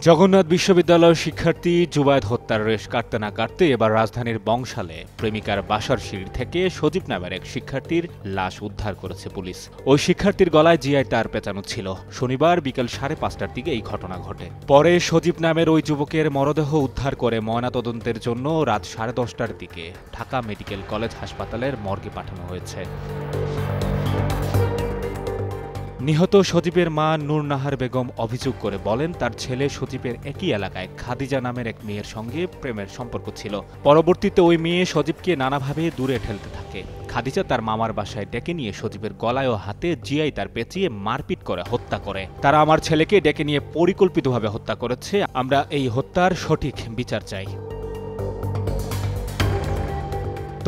জগন্নাথ বিশ্ববিদ্যালয়ের শিক্ষার্থী জুবায়েদ হত্যার রেশ কাটতে না কাটতে এবার রাজধানীর বংশালে প্রেমিকার বাসার সিঁড়ি থেকে সজীব নামের এক শিক্ষার্থীর লাশ উদ্ধার করেছে পুলিশ। ওই শিক্ষার্থীর গলায় জিআই তার পেঁচানো ছিল। শনিবার বিকেল 5:30টার দিকে এই ঘটনা ঘটে। পরে সজীব নামের ওই যুবকের মরদেহ উদ্ধার করে ময়নাতদন্তের জন্য রাত 10:30টার দিকে ঢাকা মেডিকেল কলেজ হাসপাতালের মর্গে পাঠানো হয়েছে। নিহত সজীবের মা নূর নাহার বেগম অভিযোগ করে বলেন, তার ছেলে সজীবের একই এলাকায় খাদিজা নামের এক মেয়ের সঙ্গে প্রেমের সম্পর্ক ছিল। পরবর্তীতে ওই মেয়ে সজীবকে নানাভাবে দূরে ঠেলতে থাকে। খাদিজা তার মামার বাসায় ডেকে নিয়ে সজীবের গলায় ও হাতে জিআই তার পেঁচিয়ে মারপিট করে হত্যা করে। তারা আমার ছেলেকে ডেকে নিয়ে পরিকল্পিতভাবে হত্যা করেছে। আমরা এই হত্যার সঠিক বিচার চাই।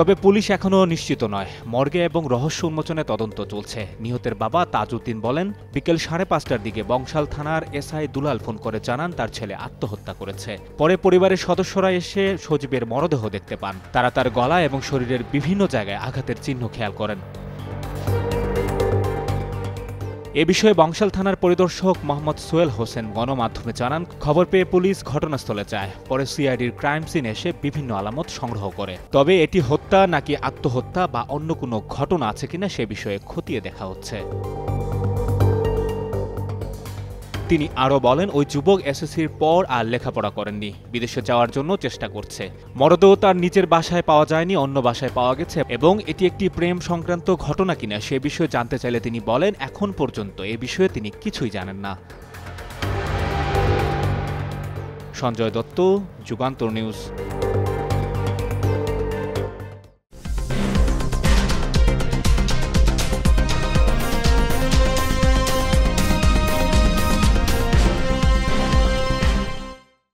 তবে পুলিশ এখনও নিশ্চিত নয়। মর্গে এবং রহস্য উন্মোচনে তদন্ত চলছে। নিহতের বাবা তাজউদ্দিন বলেন, বিকেল 5:30টার দিকে বংশাল থানার এসআই দুলাল ফোন করে জানান তার ছেলে আত্মহত্যা করেছে। পরে পরিবারের সদস্যরা এসে সজীবের মরদেহ দেখতে পান। তারা তার গলা এবং শরীরের বিভিন্ন জায়গায় আঘাতের চিহ্ন খেয়াল করেন। এ বিষয়ে বংশাল থানার পরিদর্শক মোহাম্মদ সোহেল হোসেন গণমাধ্যমে জানান, খবর পেয়ে পুলিশ ঘটনাস্থলে যায়। পরে সিআইডির ক্রাইম সিন এসে বিভিন্ন আলামত সংগ্রহ করে। তবে এটি হত্যা নাকি আত্মহত্যা বা অন্য কোনো ঘটনা আছে কিনা সে বিষয়ে খতিয়ে দেখা হচ্ছে। তিনি আরও বলেন, ওই যুবক এসএসসির পর আর লেখাপড়া করেননি, বিদেশে যাওয়ার জন্য চেষ্টা করছে। মরদেহ তার নিজের বাসায় পাওয়া যায়নি, অন্য বাসায় পাওয়া গেছে এবং এটি একটি প্রেম সংক্রান্ত ঘটনা কিনা সে বিষয়ে জানতে চাইলে তিনি বলেন, এখন পর্যন্ত এ বিষয়ে তিনি কিছুই জানেন না। সঞ্জয় দত্ত, যুগান্তর নিউজ।